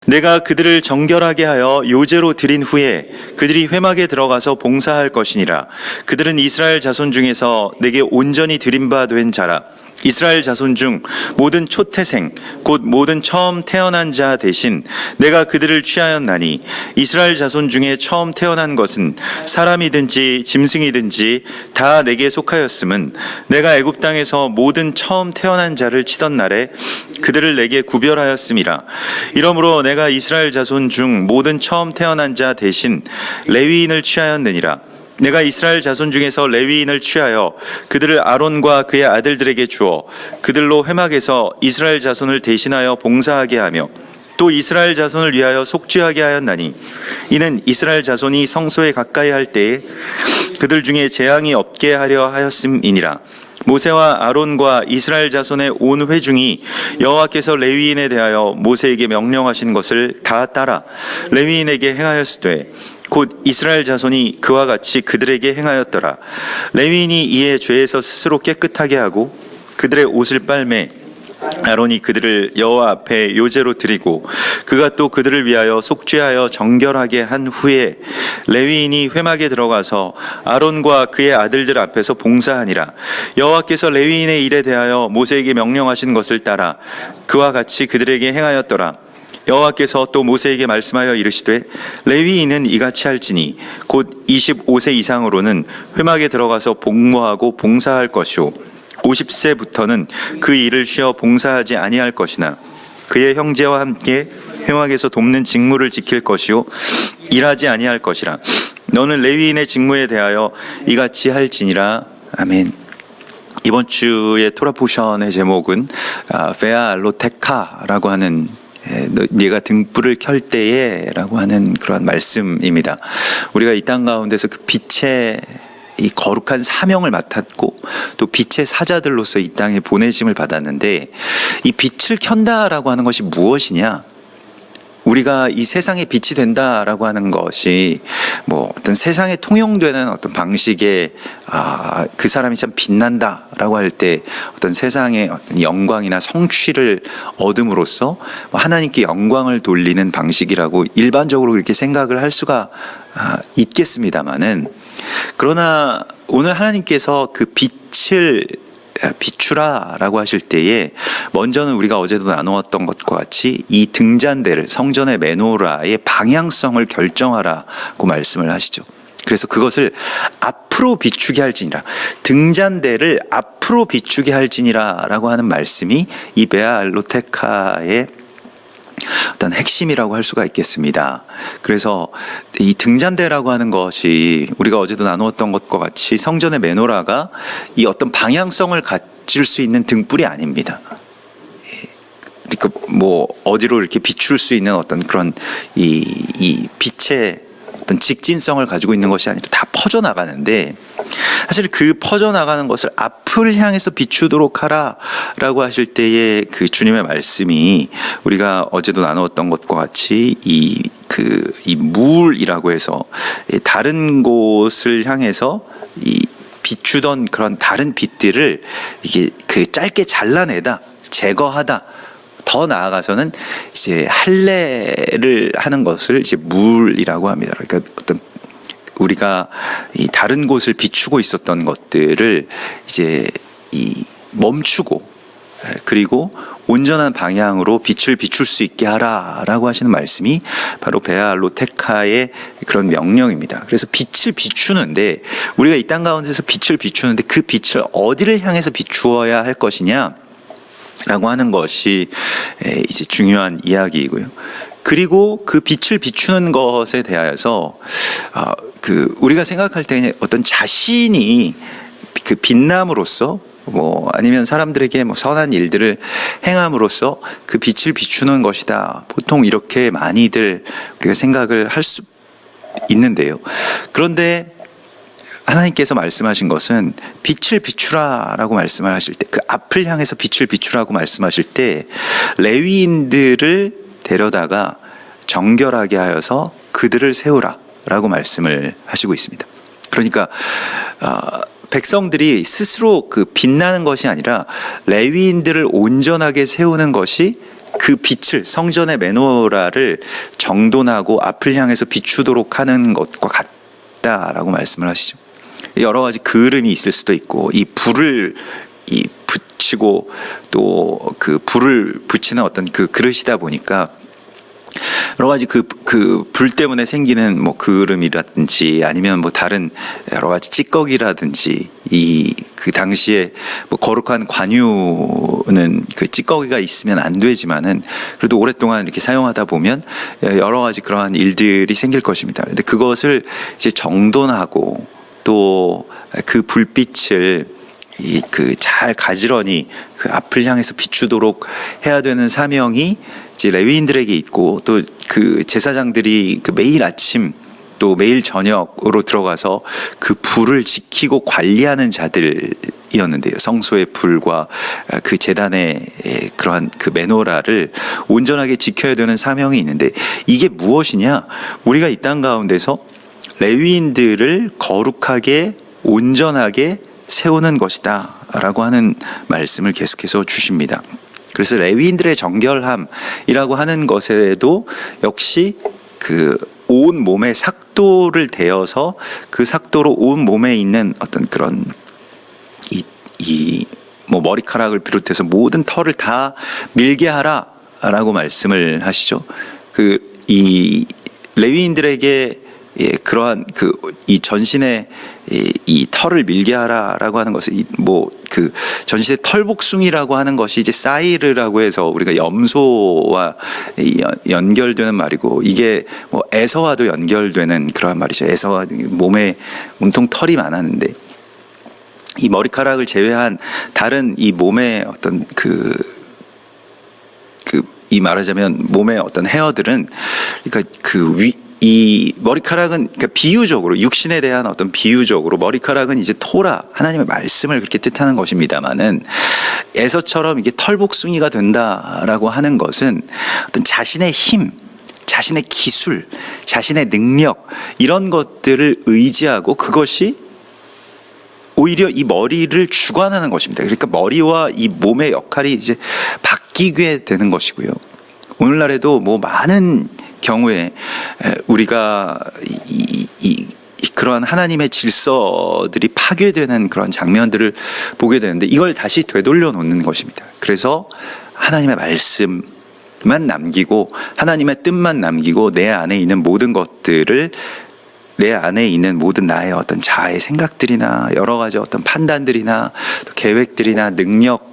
내가 그들을 정결하게 하여 요제로 드린 후에 그들이 회막에 들어가서 봉사할 것이니라. 그들은 이스라엘 자손 중에서 내게 온전히 드린 바 된 자라. 이스라엘 자손 중 모든 초태생 곧 모든 처음 태어난 자 대신 내가 그들을 취하였나니, 이스라엘 자손 중에 처음 태어난 것은 사람이든지 짐승이든지 다 내게 속하였음은 내가 애굽 땅에서 모든 처음 태어난 자를 치던 날에 그들을 내게 구별하였음이라. 이러므로 내가 이스라엘 자손 중 모든 처음 태어난 자 대신 레위인을 취하였느니라. 내가 이스라엘 자손 중에서 레위인을 취하여 그들을 아론과 그의 아들들에게 주어 그들로 회막에서 이스라엘 자손을 대신하여 봉사하게 하며 또 이스라엘 자손을 위하여 속죄하게 하였나니, 이는 이스라엘 자손이 성소에 가까이 할 때에 그들 중에 재앙이 없게 하려 하였음이니라. 모세와 아론과 이스라엘 자손의 온 회중이 여호와께서 레위인에 대하여 모세에게 명령하신 것을 다 따라 레위인에게 행하였으되 곧 이스라엘 자손이 그와 같이 그들에게 행하였더라. 레위인이 이에 죄에서 스스로 깨끗하게 하고 그들의 옷을 빨매 아론이 그들을 여호와 앞에 요제로 드리고 그가 또 그들을 위하여 속죄하여 정결하게 한 후에 레위인이 회막에 들어가서 아론과 그의 아들들 앞에서 봉사하니라. 여호와께서 레위인의 일에 대하여 모세에게 명령하신 것을 따라 그와 같이 그들에게 행하였더라. 여호와께서 또 모세에게 말씀하여 이르시되 레위인은 이같이 할지니 곧 25세 이상으로는 회막에 들어가서 복무하고 봉사할 것이요 50세부터는 그 일을 쉬어 봉사하지 아니할 것이나 그의 형제와 함께 회막에서 돕는 직무를 지킬 것이요 일하지 아니할 것이라. 너는 레위인의 직무에 대하여 이같이 할지니라. 아멘. 이번 주의 토라 포션의 제목은 페아 알로테카라고 하는 네가 등불을 켤 때에 라고 하는 그런 말씀입니다. 우리가 이 땅 가운데서 그 빛의 이 거룩한 사명을 맡았고 또 빛의 사자들로서 이 땅에 보내심을 받았는데, 이 빛을 켠다라고 하는 것이 무엇이냐? 우리가 이 세상에 빛이 된다라고 하는 것이 뭐 어떤 세상에 통용되는 어떤 방식의 그 사람이 참 빛난다라고 할 때 어떤 세상의 어떤 영광이나 성취를 얻음으로써 하나님께 영광을 돌리는 방식이라고 일반적으로 그렇게 생각을 할 수가 있겠습니다만은, 그러나 오늘 하나님께서 그 빛을 비추라 라고 하실 때에 먼저는 우리가 어제도 나누었던 것과 같이 이 등잔대를, 성전의 메노라의 방향성을 결정하라고 말씀을 하시죠. 그래서 그것을 앞으로 비추게 할지니라, 등잔대를 앞으로 비추게 할지니라 라고 하는 말씀이 이 베아 알로테카의 어떤 핵심이라고 할 수가 있겠습니다. 그래서 이 등잔대라고 하는 것이 우리가 어제도 나누었던 것과 같이 성전의 메노라가 이 어떤 방향성을 가질 수 있는 등불이 아닙니다. 그러니까 뭐 어디로 이렇게 비출 수 있는 어떤 그런 이 빛의 어떤 직진성을 가지고 있는 것이 아니라 다 퍼져나가는데, 사실 그 퍼져나가는 것을 앞을 향해서 비추도록 하라라고 하실 때의 그 주님의 말씀이 우리가 어제도 나누었던 것과 같이 이 물이라고 해서 다른 곳을 향해서 이 비추던 그런 다른 빛들을 이게 그 짧게 잘라내다, 제거하다, 더 나아가서는 이제 할례를 하는 것을 이제 물이라고 합니다. 그러니까 어떤 우리가 이 다른 곳을 비추고 있었던 것들을 이제 이 멈추고, 그리고 온전한 방향으로 빛을 비출 수 있게 하라라고 하시는 말씀이 바로 베아 알로테카의 그런 명령입니다. 그래서 빛을 비추는데, 우리가 이 땅 가운데서 빛을 비추는데 그 빛을 어디를 향해서 비추어야 할 것이냐 라고 하는 것이 이제 중요한 이야기이고요. 그리고 그 빛을 비추는 것에 대하여서 우리가 생각할 때는 어떤 자신이 그 빛남으로써 뭐 아니면 사람들에게 뭐 선한 일들을 행함으로써 그 빛을 비추는 것이다, 보통 이렇게 많이들 우리가 생각을 할 수 있는데요. 그런데 하나님께서 말씀하신 것은 빛을 비추라라고 말씀을 하실 때, 그 앞을 향해서 빛을 비추라고 말씀하실 때 레위인들을 데려다가 정결하게 하여서 그들을 세우라라고 말씀을 하시고 있습니다. 그러니까 백성들이 스스로 그 빛나는 것이 아니라 레위인들을 온전하게 세우는 것이 그 빛을 성전의 메노라를 정돈하고 앞을 향해서 비추도록 하는 것과 같다라고 말씀을 하시죠. 여러 가지 그림이 있을 수도 있고 이 불을 붙이고 또 그 불을 붙이는 어떤 그 그릇이다 보니까 여러 가지 그 불 때문에 생기는 뭐 그을음이라든지 아니면 뭐 다른 여러 가지 찌꺼기라든지 그 당시에 뭐 거룩한 관유는 그 찌꺼기가 있으면 안 되지만은 그래도 오랫동안 이렇게 사용하다 보면 여러 가지 그러한 일들이 생길 것입니다. 근데 그것을 이제 정돈하고 또 그 불빛을 잘 가지런히 그 앞을 향해서 비추도록 해야 되는 사명이 이제 레위인들에게 있고 또 그 제사장들이 그 매일 아침 또 매일 저녁으로 들어가서 그 불을 지키고 관리하는 자들이었는데요. 성소의 불과 그 제단의 그러한 그 메노라를 온전하게 지켜야 되는 사명이 있는데 이게 무엇이냐? 우리가 이 땅 가운데서 레위인들을 거룩하게 온전하게 세우는 것이다 라고 하는 말씀을 계속해서 주십니다. 그래서 레위인들의 정결함이라고 하는 것에도 역시 그 온 몸에 삭도를 대어서 그 삭도로 온 몸에 있는 어떤 그런 뭐 머리카락을 비롯해서 모든 털을 다 밀게 하라라고 말씀을 하시죠. 이 레위인들에게 그러한 이 전신에 이 털을 밀게 하라라고 하는 것은 뭐 그 전신의 털복숭이라고 하는 것이 이제 사이르라고 해서 우리가 염소와 연결되는 말이고 이게 뭐 에서와도 연결되는 그러한 말이죠. 에서와 몸에 온통 털이 많았는데 이 머리카락을 제외한 다른 이 몸의 어떤 이 말하자면 몸의 어떤 헤어들은 그러니까 이 머리카락은 그러니까 비유적으로 육신에 대한 어떤 비유적으로 머리카락은 이제 토라 하나님의 말씀을 그렇게 뜻하는 것입니다만은 에서처럼 이게 털복숭이가 된다라고 하는 것은 어떤 자신의 힘, 자신의 기술, 자신의 능력 이런 것들을 의지하고 그것이 오히려 이 머리를 주관하는 것입니다. 그러니까 머리와 이 몸의 역할이 이제 바뀌게 되는 것이고요. 오늘날에도 뭐 많은 경우에 우리가 그러한 하나님의 질서들이 파괴되는 그런 장면들을 보게 되는데 이걸 다시 되돌려 놓는 것입니다. 그래서 하나님의 말씀만 남기고 하나님의 뜻만 남기고 내 안에 있는 모든 것들을 내 안에 있는 모든 나의 어떤 자아의 생각들이나 여러 가지 어떤 판단들이나 또 계획들이나 능력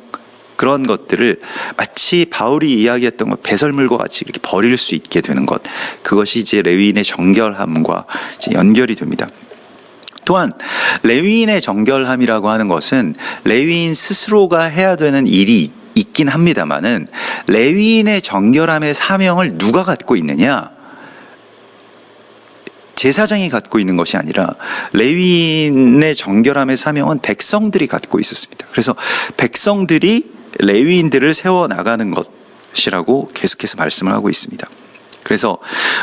그런 것들을 마치 바울이 이야기했던 것 배설물과 같이 이렇게 버릴 수 있게 되는 것 그것이 이제 레위인의 정결함과 이제 연결이 됩니다. 또한 레위인의 정결함이라고 하는 것은 레위인 스스로가 해야 되는 일이 있긴 합니다만은 레위인의 정결함의 사명을 누가 갖고 있느냐? 제사장이 갖고 있는 것이 아니라 레위인의 정결함의 사명은 백성들이 갖고 있었습니다. 그래서 백성들이 레위인들을 세워나가는 것이라고 계속해서 말씀을 하고 있습니다. 그래서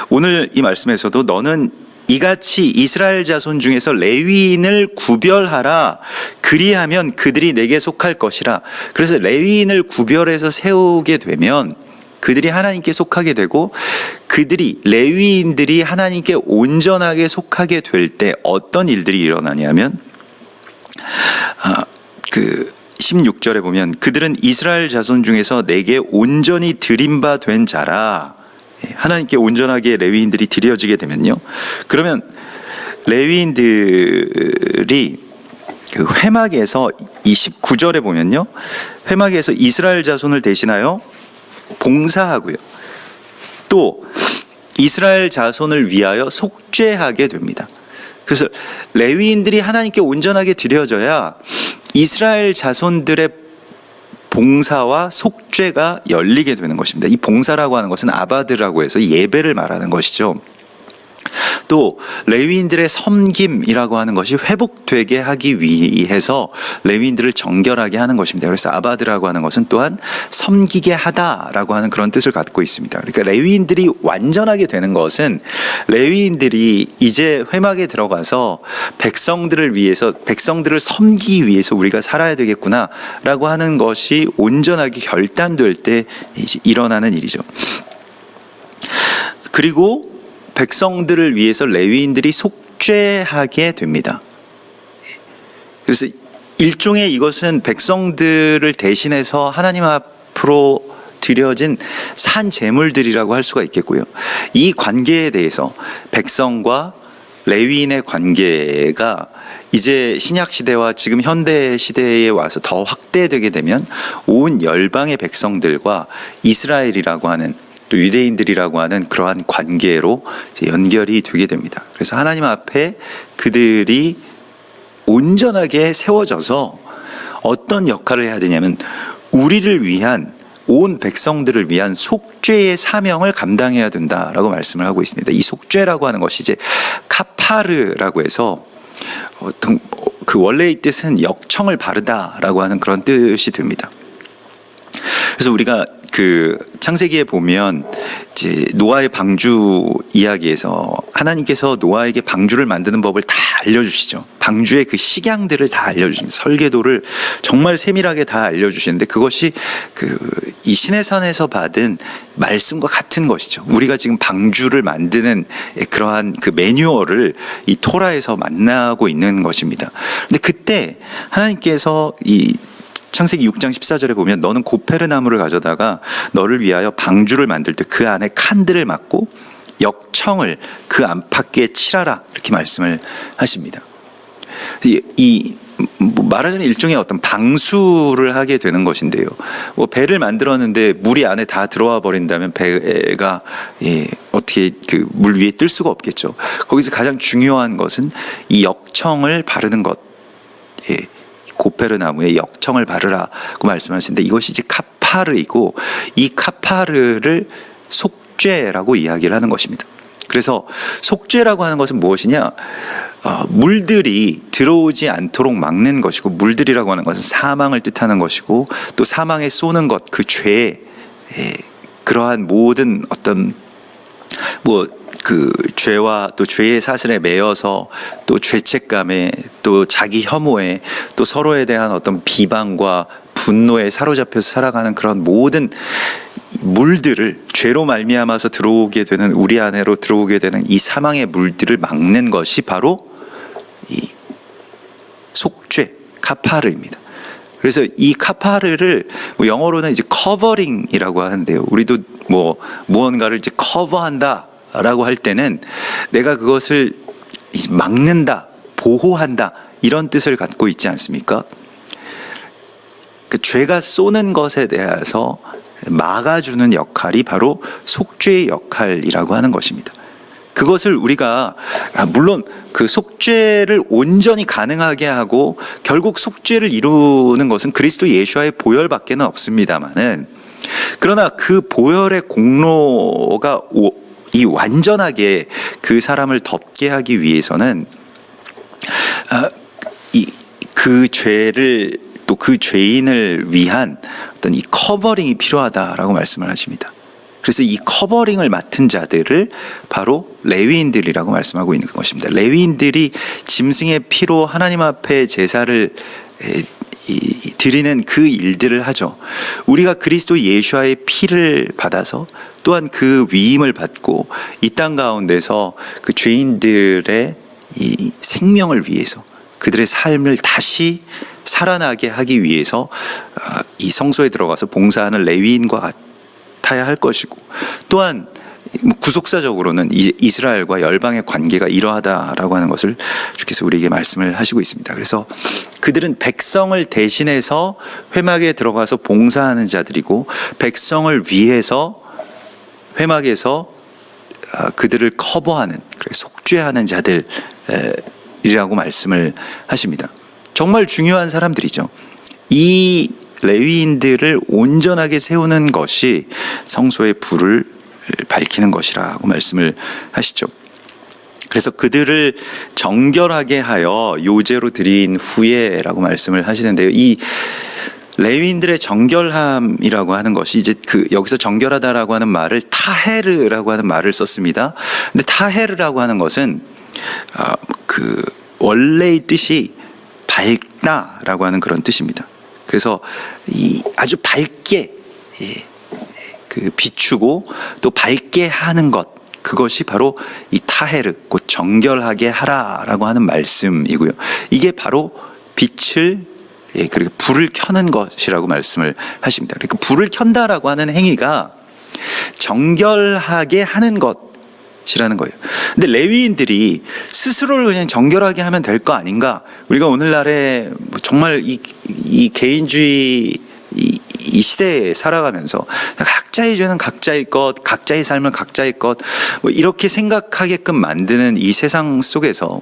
오늘 이 말씀에서도 너는 이같이 이스라엘 자손 중에서 레위인을 구별하라 그리하면 그들이 내게 속할 것이라. 그래서 레위인을 구별해서 세우게 되면 그들이 하나님께 속하게 되고 그들이 레위인들이 하나님께 온전하게 속하게 될 때 어떤 일들이 일어나냐면 16절에 보면 그들은 이스라엘 자손 중에서 내게 온전히 드린 바 된 자라. 하나님께 온전하게 레위인들이 드려지게 되면요, 그러면 레위인들이 그 회막에서 이 19절에 보면요, 회막에서 이스라엘 자손을 대신하여 봉사하고요, 또 이스라엘 자손을 위하여 속죄하게 됩니다. 그래서 레위인들이 하나님께 온전하게 드려져야 이스라엘 자손들의 봉사와 속죄가 열리게 되는 것입니다. 이 봉사라고 하는 것은 아바드라고 해서 예배를 말하는 것이죠. 또 레위인들의 섬김이라고 하는 것이 회복되게 하기 위해서 레위인들을 정결하게 하는 것입니다. 그래서 아바드라고 하는 것은 또한 섬기게 하다라고 하는 그런 뜻을 갖고 있습니다. 그러니까 레위인들이 완전하게 되는 것은 레위인들이 이제 회막에 들어가서 백성들을 위해서, 백성들을 섬기기 위해서 우리가 살아야 되겠구나라고 하는 것이 온전하게 결단될 때 일어나는 일이죠. 그리고 백성들을 위해서 레위인들이 속죄하게 됩니다. 그래서 일종의 이것은 백성들을 대신해서 하나님 앞으로 드려진 산 제물들이라고 할 수가 있겠고요. 이 관계에 대해서 백성과 레위인의 관계가 이제 신약 시대와 지금 현대 시대에 와서 더 확대되게 되면 온 열방의 백성들과 이스라엘이라고 하는, 또 유대인들이라고 하는 그러한 관계로 연결이 되게 됩니다. 그래서 하나님 앞에 그들이 온전하게 세워져서 어떤 역할을 해야 되냐면 우리를 위한, 온 백성들을 위한 속죄의 사명을 감당해야 된다라고 말씀을 하고 있습니다. 이 속죄라고 하는 것이 이제 카파르라고 해서 어떤 그 원래의 뜻은 역청을 바르다라고 하는 그런 뜻이 듭니다. 그래서 우리가 그 창세기에 보면 이제 노아의 방주 이야기에서 하나님께서 노아에게 방주를 만드는 법을 다 알려주시죠. 방주의 그 식양들을 다 알려주십니다. 설계도를 정말 세밀하게 다 알려주시는데 그것이 이 시내산에서 받은 말씀과 같은 것이죠. 우리가 지금 방주를 만드는 그러한 그 매뉴얼을 이 토라에서 만나고 있는 것입니다. 근데 그때 하나님께서 이 창세기 6장 14절에 보면 너는 고페르 나무를 가져다가 너를 위하여 방주를 만들 때 그 안에 칸들을 막고 역청을 그 안팎에 칠하라, 이렇게 말씀을 하십니다. 말하자면 일종의 어떤 방수를 하게 되는 것인데요. 배를 만들었는데 물이 안에 다 들어와 버린다면 배가 어떻게 그 물 위에 뜰 수가 없겠죠. 거기서 가장 중요한 것은 이 역청을 바르는 것. 고페르 나무에 역청을 바르라고 말씀하시는데 이것이 이제 카파르이고, 이 카파르를 속죄라고 이야기를 하는 것입니다. 그래서 속죄라고 하는 것은 무엇이냐? 물들이 들어오지 않도록 막는 것이고, 물들이라고 하는 것은 사망을 뜻하는 것이고, 또 사망에 쏘는 것, 그 죄, 그러한 모든 어떤 그 죄와 또 죄의 사슬에 매여서 또 죄책감에 또 자기 혐오에 또 서로에 대한 어떤 비방과 분노에 사로잡혀서 살아가는 그런 모든 물들을, 죄로 말미암아서 들어오게 되는, 우리 안으로 들어오게 되는 이 사망의 물들을 막는 것이 바로 이 속죄, 카파르입니다. 그래서 이 카파르를 영어로는 이제 커버링이라고 하는데요. 우리도 무언가를 이제 커버한다 라고 할 때는 내가 그것을 막는다, 보호한다, 이런 뜻을 갖고 있지 않습니까? 그 죄가 쏘는 것에 대해서 막아주는 역할이 바로 속죄의 역할이라고 하는 것입니다. 그것을 우리가 물론 그 속죄를 온전히 가능하게 하고 결국 속죄를 이루는 것은 그리스도 예수와의 보혈밖에는 없습니다만은, 그러나 그 보혈의 공로가 이 완전하게 그 사람을 덮게 하기 위해서는 그 죄를, 또 그 죄인을 위한 어떤 이 커버링이 필요하다라고 말씀을 하십니다. 그래서 이 커버링을 맡은 자들을 바로 레위인들이라고 말씀하고 있는 것입니다. 레위인들이 짐승의 피로 하나님 앞에 제사를 드리는 그 일들을 하죠. 우리가 그리스도 예수와의 피를 받아서 또한 그 위임을 받고 이 땅 가운데서 그 죄인들의 이 생명을 위해서, 그들의 삶을 다시 살아나게 하기 위해서 이 성소에 들어가서 봉사하는 레위인과 같아야 할 것이고, 또한 구속사적으로는 이스라엘과 열방의 관계가 이러하다라고 하는 것을 주께서 우리에게 말씀을 하시고 있습니다. 그래서 그들은 백성을 대신해서 회막에 들어가서 봉사하는 자들이고, 백성을 위해서 회막에서 그들을 커버하는, 속죄하는 자들이라고 말씀을 하십니다. 정말 중요한 사람들이죠. 이 레위인들을 온전하게 세우는 것이 성소의 불을 밝히는 것이라고 말씀을 하시죠. 그래서 그들을 정결하게 하여 요제로 드린 후에라고 말씀을 하시는데요. 이 레위인들의 정결함이라고 하는 것이 이제 여기서 정결하다라고 하는 말을 타헤르라고 하는 말을 썼습니다. 근데 타헤르라고 하는 것은 원래의 뜻이 밝다라고 하는 그런 뜻입니다. 그래서 아주 밝게 비추고 또 밝게 하는 것, 그것이 바로 이 타헤르, 곧 정결하게 하라라고 하는 말씀이고요. 이게 바로 빛을 그리고 불을 켜는 것이라고 말씀을 하십니다. 그러니까 불을 켠다라고 하는 행위가 정결하게 하는 것이라는 거예요. 근데 레위인들이 스스로를 그냥 정결하게 하면 될 거 아닌가? 우리가 오늘날에 정말 이 개인주의 이 시대에 살아가면서 각자의 죄는 각자의 것, 각자의 삶은 각자의 것, 뭐 이렇게 생각하게끔 만드는 이 세상 속에서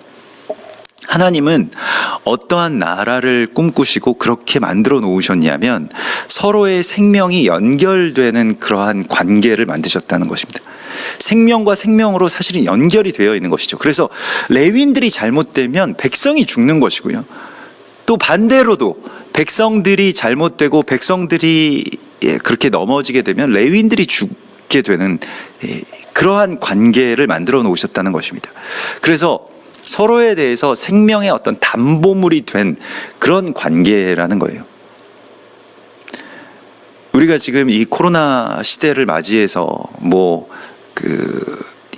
하나님은 어떠한 나라를 꿈꾸시고 그렇게 만들어 놓으셨냐면 서로의 생명이 연결되는 그러한 관계를 만드셨다는 것입니다. 생명과 생명으로 사실은 연결이 되어 있는 것이죠. 그래서 레위인들이 잘못되면 백성이 죽는 것이고요. 또 반대로도 백성들이 잘못되고 백성들이 그렇게 넘어지게 되면 레위인들이 죽게 되는 그러한 관계를 만들어 놓으셨다는 것입니다. 그래서 서로에 대해서 생명의 어떤 담보물이 된 그런 관계라는 거예요. 우리가 지금 이 코로나 시대를 맞이해서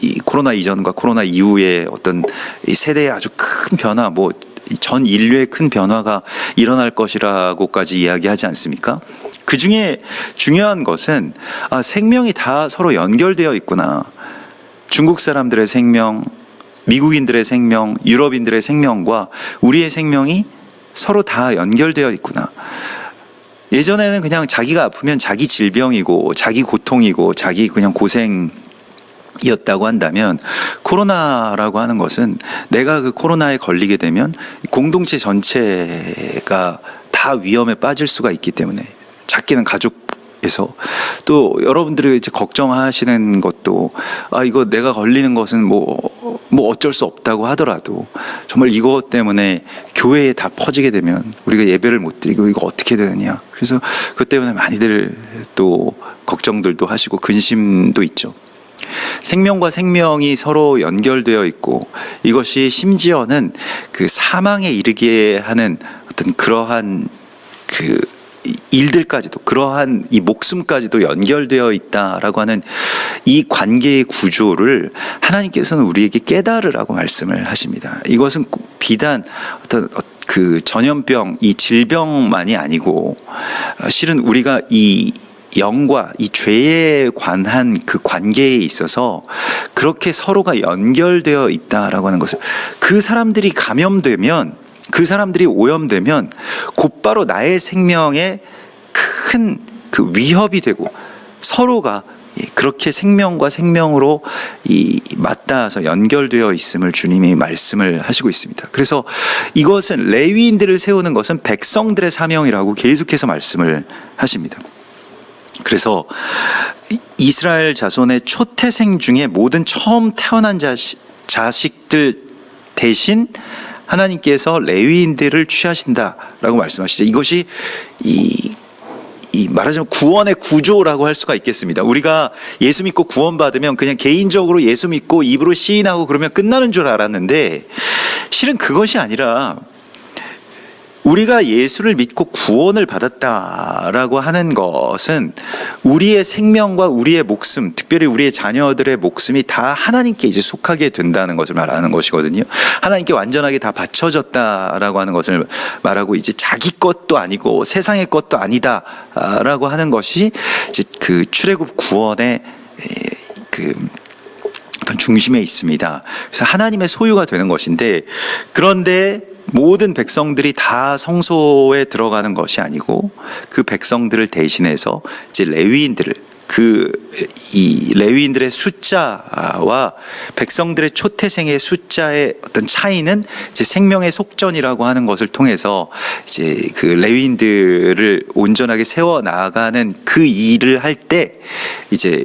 이 코로나 이전과 코로나 이후에 어떤 이 세대의 아주 큰 변화, 전 인류의 큰 변화가 일어날 것이라고까지 이야기하지 않습니까? 그 중에 중요한 것은 생명이 다 서로 연결되어 있구나. 중국 사람들의 생명, 미국인들의 생명, 유럽인들의 생명과 우리의 생명이 서로 다 연결되어 있구나. 예전에는 그냥 자기가 아프면 자기 질병이고 자기 고통이고 자기 그냥 고생이었다고 한다면 코로나라고 하는 것은 내가 그 코로나에 걸리게 되면 공동체 전체가 다 위험에 빠질 수가 있기 때문에 작게는 가족에서 또 여러분들이 이제 걱정하시는 것도 이거 내가 걸리는 것은 뭐 어쩔 수 없다고 하더라도 정말 이것 때문에 교회에 다 퍼지게 되면 우리가 예배를 못 드리고 이거 어떻게 되느냐. 그래서 그것 때문에 많이들 또 걱정들도 하시고 근심도 있죠. 생명과 생명이 서로 연결되어 있고 이것이 심지어는 그 사망에 이르게 하는 어떤 그러한 일들까지도, 그러한 이 목숨까지도 연결되어 있다라고 하는 이 관계의 구조를 하나님께서는 우리에게 깨달으라고 말씀을 하십니다. 이것은 비단 어떤 전염병, 이 질병만이 아니고 실은 우리가 이 영과 이 죄에 관한 그 관계에 있어서 그렇게 서로가 연결되어 있다라고 하는 것을, 그 사람들이 감염되면, 그 사람들이 오염되면 곧바로 나의 생명에 큰 그 위협이 되고 서로가 그렇게 생명과 생명으로 맞닿아서 연결되어 있음을 주님이 말씀을 하시고 있습니다. 그래서 이것은 레위인들을 세우는 것은 백성들의 사명이라고 계속해서 말씀을 하십니다. 그래서 이스라엘 자손의 초태생 중에 모든 처음 태어난 자식들 대신 하나님께서 레위인들을 취하신다라고 말씀하시죠. 이것이 말하자면 구원의 구조라고 할 수가 있겠습니다. 우리가 예수 믿고 구원받으면 그냥 개인적으로 예수 믿고 입으로 시인하고 그러면 끝나는 줄 알았는데 실은 그것이 아니라 우리가 예수를 믿고 구원을 받았다라고 하는 것은 우리의 생명과 우리의 목숨, 특별히 우리의 자녀들의 목숨이 다 하나님께 이제 속하게 된다는 것을 말하는 것이거든요. 하나님께 완전하게 다 바쳐졌다라고 하는 것을 말하고 이제 자기 것도 아니고 세상의 것도 아니다라고 하는 것이 이제 그 출애굽 구원의 중심에 있습니다. 그래서 하나님의 소유가 되는 것인데, 그런데 모든 백성들이 다 성소에 들어가는 것이 아니고 그 백성들을 대신해서 이제 레위인들을, 이 레위인들의 숫자와 백성들의 초태생의 숫자의 어떤 차이는 이제 생명의 속전이라고 하는 것을 통해서 이제 그 레위인들을 온전하게 세워 나가는 그 일을 할 때 이제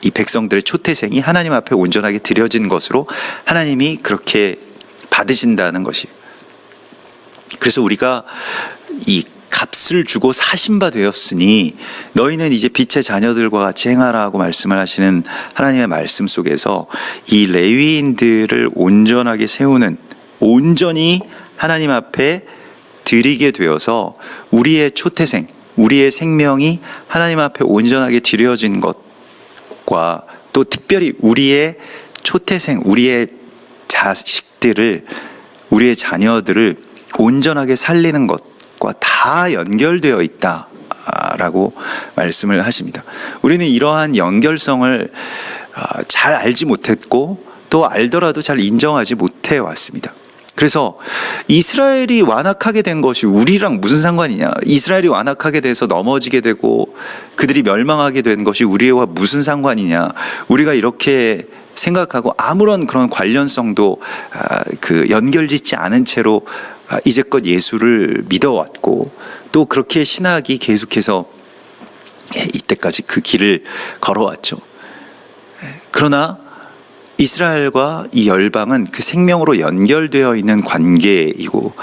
이 백성들의 초태생이 하나님 앞에 온전하게 드려진 것으로 하나님이 그렇게 받으신다는 것이. 그래서 우리가 이 값을 주고 사신 바 되었으니 너희는 이제 빛의 자녀들과 같이 행하라고 말씀을 하시는 하나님의 말씀 속에서 이 레위인들을 온전하게 세우는, 온전히 하나님 앞에 드리게 되어서 우리의 초태생, 우리의 생명이 하나님 앞에 온전하게 드려진 것과 또 특별히 우리의 초태생, 우리의 자식들을, 우리의 자녀들을 온전하게 살리는 것과 다 연결되어 있다라고 말씀을 하십니다. 우리는 이러한 연결성을 잘 알지 못했고 또 알더라도 잘 인정하지 못해 왔습니다. 그래서 이스라엘이 완악하게 된 것이 우리랑 무슨 상관이냐, 이스라엘이 완악하게 돼서 넘어지게 되고 그들이 멸망하게 된 것이 우리와 무슨 상관이냐, 우리가 이렇게 생각하고 아무런 그런 관련성도 연결짓지 않은 채로 이제껏 예수를 믿어왔고 또 그렇게 신학이 계속해서 이때까지 그 길을 걸어왔죠. 그러나 이스라엘과 이 열방은 그 생명으로 연결되어 있는 관계이고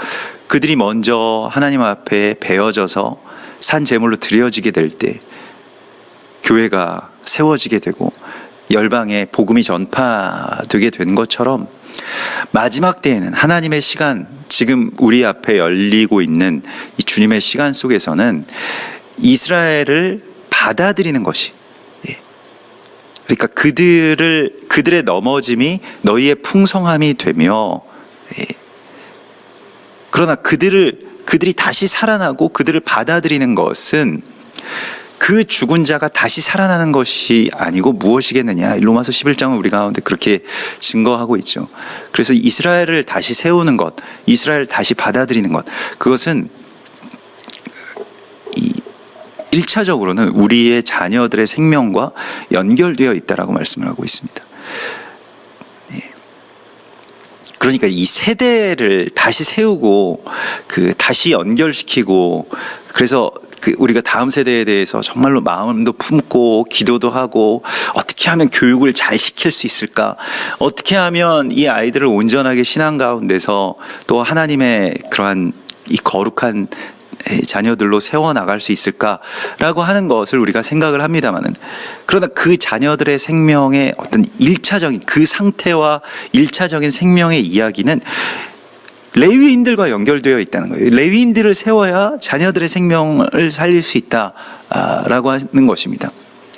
그들이 먼저 하나님 앞에 베어져서 산 제물로 드려지게 될 때 교회가 세워지게 되고 열방에 복음이 전파되게 된 것처럼 마지막 때에는 하나님의 시간, 지금 우리 앞에 열리고 있는 이 주님의 시간 속에서는 이스라엘을 받아들이는 것이, 그러니까 그들의 넘어짐이 너희의 풍성함이 되며, 그러나 그들이 다시 살아나고 그들을 받아들이는 것은 그 죽은 자가 다시 살아나는 것이 아니고 무엇이겠느냐. 로마서 11장은 우리 가운데 그렇게 증거하고 있죠. 그래서 이스라엘을 다시 세우는 것, 이스라엘을 다시 받아들이는 것, 그것은 1차적으로는 우리의 자녀들의 생명과 연결되어 있다라고 말씀을 하고 있습니다. 그러니까 이 세대를 다시 세우고 다시 연결시키고, 그래서 우리가 다음 세대에 대해서 정말로 마음도 품고 기도도 하고 어떻게 하면 교육을 잘 시킬 수 있을까, 어떻게 하면 이 아이들을 온전하게 신앙 가운데서 또 하나님의 그러한 이 거룩한 자녀들로 세워나갈 수 있을까라고 하는 것을 우리가 생각을 합니다만은, 그러나 그 자녀들의 생명의 어떤 1차적인 그 상태와 1차적인 생명의 이야기는 레위인들과 연결되어 있다는 거예요. 레위인들을 세워야 자녀들의 생명을 살릴 수 있다라고 하는 것입니다.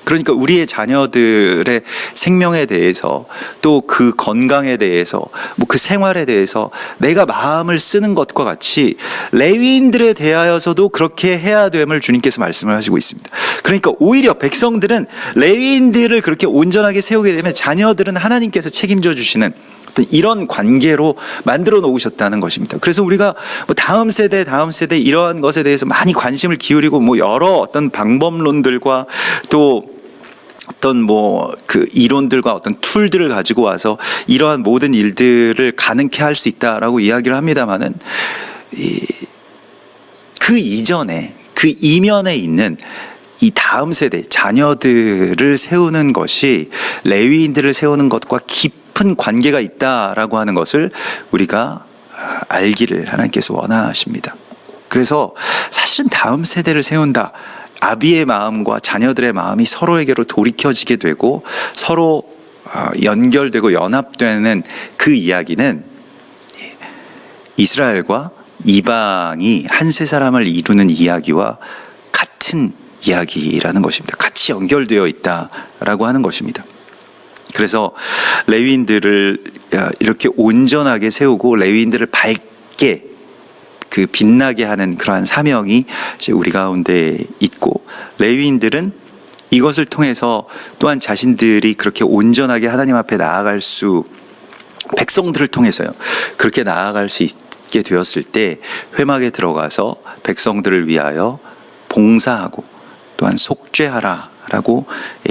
그러니까 우리의 자녀들의 생명에 대해서 또 그 건강에 대해서 그 생활에 대해서 내가 마음을 쓰는 것과 같이 레위인들에 대하여서도 그렇게 해야 됨을 주님께서 말씀을 하시고 있습니다. 그러니까 오히려 백성들은 레위인들을 그렇게 온전하게 세우게 되면 자녀들은 하나님께서 책임져 주시는 어떤 이런 관계로 만들어 놓으셨다는 것입니다. 그래서 우리가 다음 세대 이러한 것에 대해서 많이 관심을 기울이고 여러 어떤 방법론들과 또 어떤 이론들과 어떤 툴들을 가지고 와서 이러한 모든 일들을 가능케 할 수 있다라고 이야기를 합니다만은, 그 이전에 그 이면에 있는 이 다음 세대 자녀들을 세우는 것이 레위인들을 세우는 것과 깊은 관계가 있다라고 하는 것을 우리가 알기를 하나님께서 원하십니다. 그래서 사실은 다음 세대를 세운다, 아비의 마음과 자녀들의 마음이 서로에게로 돌이켜지게 되고 서로 연결되고 연합되는 그 이야기는 이스라엘과 이방이 한 세 사람을 이루는 이야기와 같은 이야기라는 것입니다. 같이 연결되어 있다라고 하는 것입니다. 그래서 레위인들을 이렇게 온전하게 세우고 레위인들을 밝게 빛나게 하는 그러한 사명이 이제 우리 가운데 있고, 레위인들은 이것을 통해서 또한 자신들이 그렇게 온전하게 하나님 앞에 나아갈 수, 백성들을 통해서요, 그렇게 나아갈 수 있게 되었을 때 회막에 들어가서 백성들을 위하여 봉사하고 또한 속죄하라라고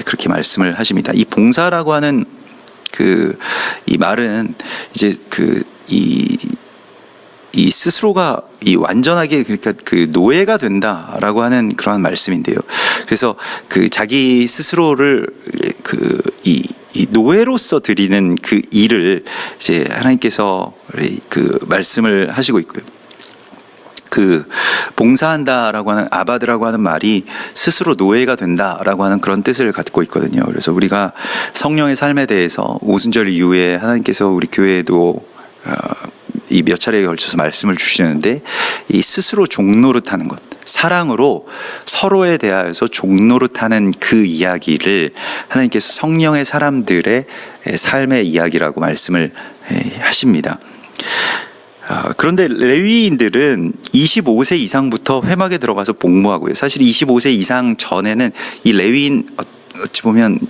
그렇게 말씀을 하십니다. 이 봉사라고 하는 이 말은 이제 이 스스로가 이 완전하게 그러니까 그 노예가 된다라고 하는 그러한 말씀인데요. 그래서 그 자기 스스로를 이 노예로서 드리는 그 일을 이제 하나님께서 그 말씀을 하시고 있고요. 그 봉사한다라고 하는 아바드라고 하는 말이 스스로 노예가 된다라고 하는 그런 뜻을 갖고 있거든요. 그래서 우리가 성령의 삶에 대해서 오순절 이후에 하나님께서 우리 교회에도 이 몇 차례에 걸쳐서 말씀을 주시는데 이 스스로 종노릇하는 것, 사랑으로 서로에 대하여서 종노릇하는 그 이야기를 하나님께서 성령의 사람들의 삶의 이야기라고 말씀을 하십니다. 그런데 레위인들은 25세 이상부터 회막에 들어가서 복무하고요. 사실 25세 이상 전에는 이 레위인 어찌 보면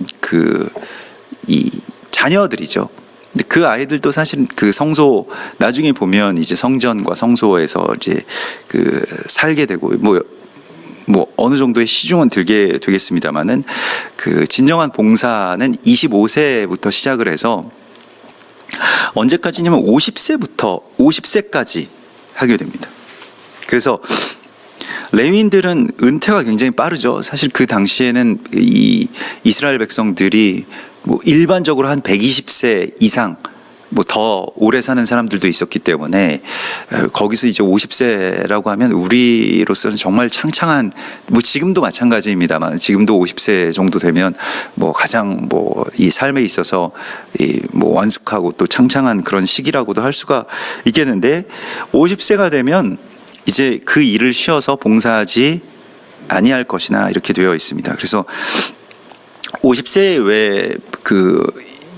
이 자녀들이죠. 근데 그 아이들도 사실 그 성소 나중에 보면 이제 성전과 성소에서 이제 그 살게 되고 뭐 어느 정도의 시중은 들게 되겠습니다만은 그 진정한 봉사는 25세부터 시작을 해서 언제까지냐면 50세까지 하게 됩니다. 그래서 레위인들은 은퇴가 굉장히 빠르죠. 사실 그 당시에는 이 이스라엘 백성들이 뭐 일반적으로 한 120세 이상 뭐 더 오래 사는 사람들도 있었기 때문에 거기서 이제 50세라고 하면 우리로서는 정말 창창한, 뭐 지금도 마찬가지입니다만 지금도 50세 정도 되면 뭐 가장 뭐 이 삶에 있어서 이 뭐 완숙하고 또 창창한 그런 시기라고도 할 수가 있겠는데 50세가 되면 이제 그 일을 쉬어서 봉사하지 아니할 것이나 이렇게 되어 있습니다. 그래서 50세에 왜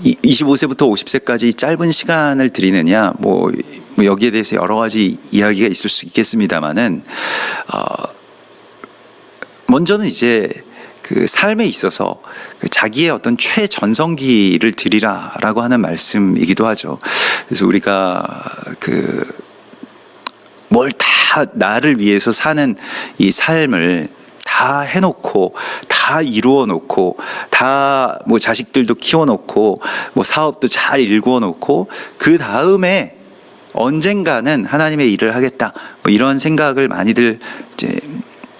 25세부터 50세까지 짧은 시간을 드리느냐, 뭐 여기에 대해서 여러 가지 이야기가 있을 수 있겠습니다만은 먼저는 이제 그 삶에 있어서 자기의 어떤 최전성기를 드리라라고 하는 말씀이기도 하죠. 그래서 우리가 뭘 다 나를 위해서 사는 이 삶을 다 해놓고 다 이루어놓고 다 뭐 자식들도 키워놓고 뭐 사업도 잘 일구어놓고 그 다음에 언젠가는 하나님의 일을 하겠다 뭐 이런 생각을 많이들 이제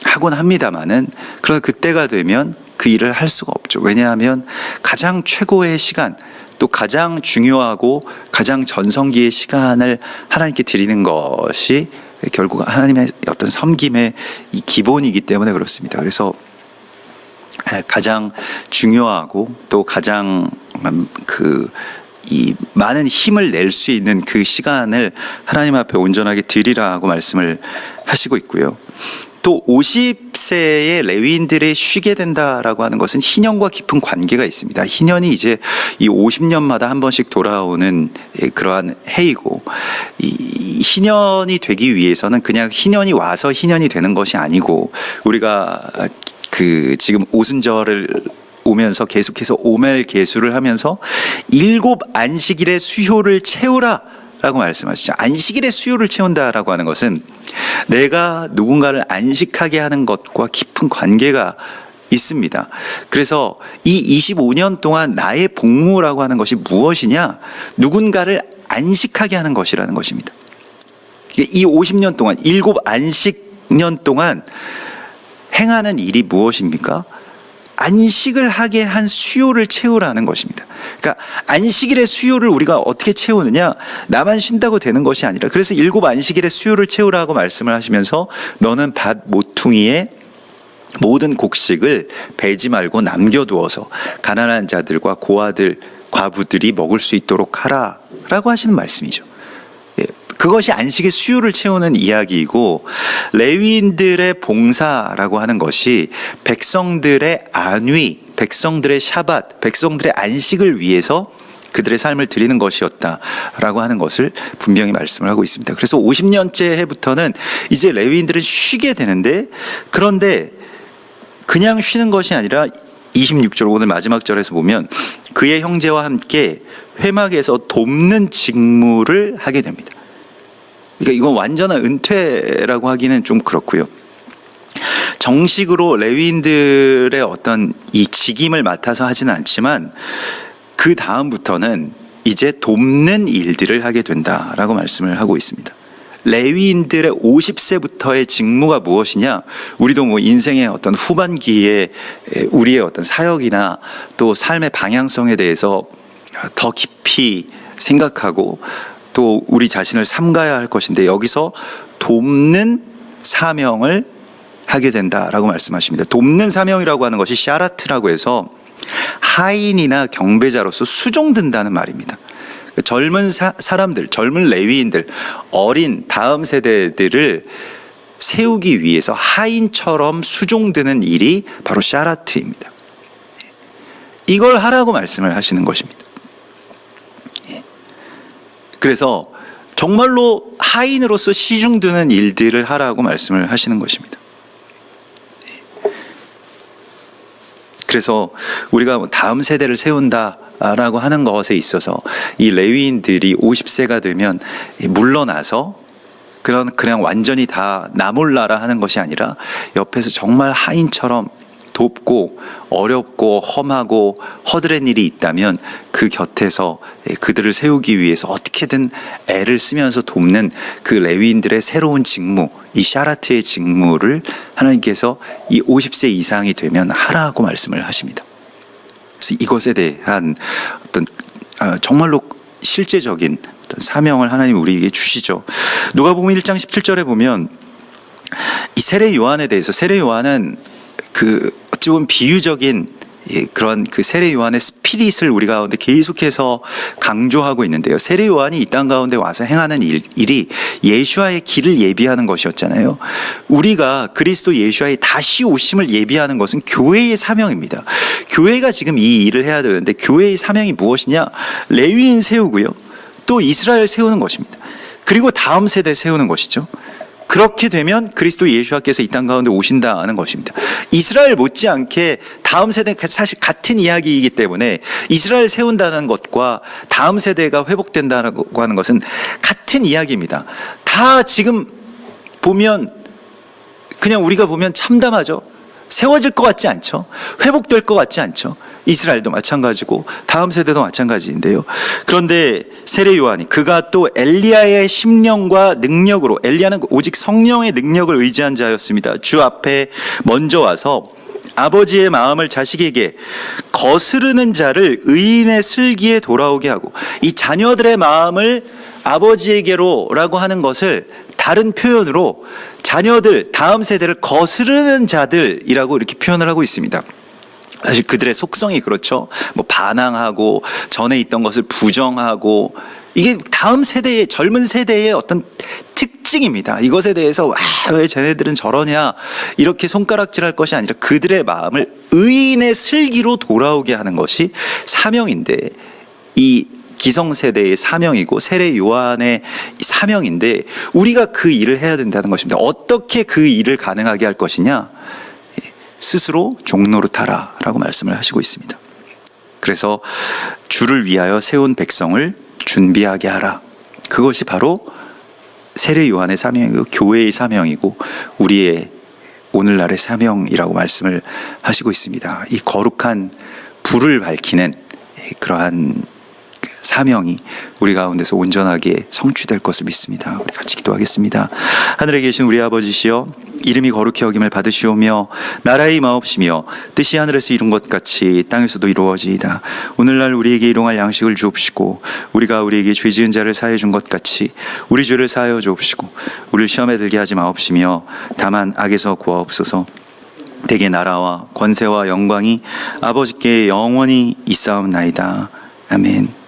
하곤 합니다만은 그러나 그때가 되면 그 일을 할 수가 없죠. 왜냐하면 가장 최고의 시간 또 가장 중요하고 가장 전성기의 시간을 하나님께 드리는 것이 결국 하나님의 어떤 섬김의 이 기본이기 때문에 그렇습니다. 그래서 가장 중요하고 또 가장 이 많은 힘을 낼 수 있는 그 시간을 하나님 앞에 온전하게 드리라고 말씀을 하시고 있고요. 또 50세의 레위인들이 쉬게 된다라고 하는 것은 희년과 깊은 관계가 있습니다. 희년이 이제 이 50년마다 한 번씩 돌아오는 그러한 해이고, 이 희년이 되기 위해서는 그냥 희년이 와서 희년이 되는 것이 아니고, 우리가 지금 오순절을 오면서 계속해서 오멜 계수를 하면서 7 안식일의 수요를 채우라 라고 말씀하시죠. 안식일의 수요를 채운다라고 하는 것은 내가 누군가를 안식하게 하는 것과 깊은 관계가 있습니다. 그래서 이 25년 동안 나의 복무라고 하는 것이 무엇이냐? 누군가를 안식하게 하는 것이라는 것입니다. 이 50년 동안 7 안식년 동안 행하는 일이 무엇입니까? 안식을 하게 한 수요를 채우라는 것입니다. 그러니까 안식일의 수요를 우리가 어떻게 채우느냐? 나만 쉰다고 되는 것이 아니라, 그래서 7 안식일의 수요를 채우라고 말씀을 하시면서 너는 밭 모퉁이에 모든 곡식을 베지 말고 남겨두어서 가난한 자들과 고아들, 과부들이 먹을 수 있도록 하라 라고 하시는 말씀이죠. 그것이 안식의 수요를 채우는 이야기이고, 레위인들의 봉사라고 하는 것이 백성들의 안위, 백성들의 샤밧, 백성들의 안식을 위해서 그들의 삶을 드리는 것이었다라고 하는 것을 분명히 말씀을 하고 있습니다. 그래서 50년째 해부터는 이제 레위인들은 쉬게 되는데, 그런데 그냥 쉬는 것이 아니라 26절 오늘 마지막 절에서 보면 그의 형제와 함께 회막에서 돕는 직무를 하게 됩니다. 그러니까 이건 완전한 은퇴라고 하기는 좀 그렇고요. 정식으로 레위인들의 어떤 이 직임을 맡아서 하지는 않지만 그 다음부터는 이제 돕는 일들을 하게 된다라고 말씀을 하고 있습니다. 레위인들의 50세부터의 직무가 무엇이냐? 우리도 뭐 인생의 어떤 후반기에 우리의 어떤 사역이나 또 삶의 방향성에 대해서 더 깊이 생각하고 또 우리 자신을 삼가야 할 것인데, 여기서 돕는 사명을 하게 된다라고 말씀하십니다. 돕는 사명이라고 하는 것이 샤라트라고 해서 하인이나 경배자로서 수종든다는 말입니다. 젊은 사람들, 젊은 레위인들, 어린 다음 세대들을 세우기 위해서 하인처럼 수종드는 일이 바로 샤라트입니다. 이걸 하라고 말씀을 하시는 것입니다. 그래서 정말로 하인으로서 시중드는 일들을 하라고 말씀을 하시는 것입니다. 그래서 우리가 다음 세대를 세운다라고 하는 것에 있어서 이 레위인들이 50세가 되면 물러나서 그냥 완전히 다 나 몰라라 하는 것이 아니라 옆에서 정말 하인처럼 돕고 어렵고 험하고 허드렛 일이 있다면 그 곁에서 그들을 세우기 위해서 어떻게든 애를 쓰면서 돕는 그 레위인들의 새로운 직무, 이 샤라트의 직무를 하나님께서 이 50세 이상이 되면 하라고 말씀을 하십니다. 그래서 이것에 대한 어떤 정말로 실제적인 어떤 사명을 하나님 우리에게 주시죠. 누가복음 1장 17절에 보면 이 세례 요한에 대해서, 세례 요한은 어찌 보면 비유적인 그런 그 세례 요한의 스피릿을 우리 가운데 계속해서 강조하고 있는데요. 세례 요한이 이 땅 가운데 와서 행하는 일이 예수와의 길을 예비하는 것이었잖아요. 우리가 그리스도 예수와의 다시 오심을 예비하는 것은 교회의 사명입니다. 교회가 지금 이 일을 해야 되는데, 교회의 사명이 무엇이냐? 레위인 세우고요, 또 이스라엘 세우는 것입니다. 그리고 다음 세대를 세우는 것이죠. 그렇게 되면 그리스도 예수께서 이 땅 가운데 오신다는 것입니다. 이스라엘 못지않게 다음 세대가 사실 같은 이야기이기 때문에 이스라엘 세운다는 것과 다음 세대가 회복된다고 하는 것은 같은 이야기입니다. 다 지금 보면 그냥 우리가 보면 참담하죠. 세워질 것 같지 않죠. 회복될 것 같지 않죠. 이스라엘도 마찬가지고 다음 세대도 마찬가지인데요. 그런데 세례 요한이 그가 또 엘리야의 심령과 능력으로, 엘리야는 오직 성령의 능력을 의지한 자였습니다. 주 앞에 먼저 와서 아버지의 마음을 자식에게 거스르는 자를 의인의 슬기에 돌아오게 하고, 이 자녀들의 마음을 아버지에게로라고 하는 것을 다른 표현으로 자녀들, 다음 세대를 거스르는 자들이라고 이렇게 표현을 하고 있습니다. 사실 그들의 속성이 그렇죠. 뭐 반항하고 전에 있던 것을 부정하고, 이게 다음 세대의, 젊은 세대의 어떤 특징입니다. 이것에 대해서 왜 쟤네들은 저러냐 이렇게 손가락질할 것이 아니라 그들의 마음을 의인의 슬기로 돌아오게 하는 것이 사명인데, 이 기성세대의 사명이고 세례 요한의 사명인데, 우리가 그 일을 해야 된다는 것입니다. 어떻게 그 일을 가능하게 할 것이냐? 스스로 종노릇하라라고 말씀을 하시고 있습니다. 그래서 주를 위하여 세운 백성을 준비하게 하라. 그것이 바로 세례 요한의 사명이고 교회의 사명이고 우리의 오늘날의 사명이라고 말씀을 하시고 있습니다. 이 거룩한 불을 밝히는 그러한 사명이 우리 가운데서 온전하게 성취될 것을 믿습니다. 우리 같이 기도하겠습니다. 하늘에 계신 우리 아버지시여, 이름이 거룩히 여김을 받으시오며 나라의 임하옵시며 뜻이 하늘에서 이룬 것 같이 땅에서도 이루어지이다. 오늘날 우리에게 일용할 양식을 주옵시고, 우리가 우리에게 죄 지은 자를 사하여 준 것 같이 우리 죄를 사하여 주옵시고, 우리를 시험에 들게 하지 마옵시며 다만 악에서 구하옵소서. 대개 나라와 권세와 영광이 아버지께 영원히 있사옵나이다. 아멘.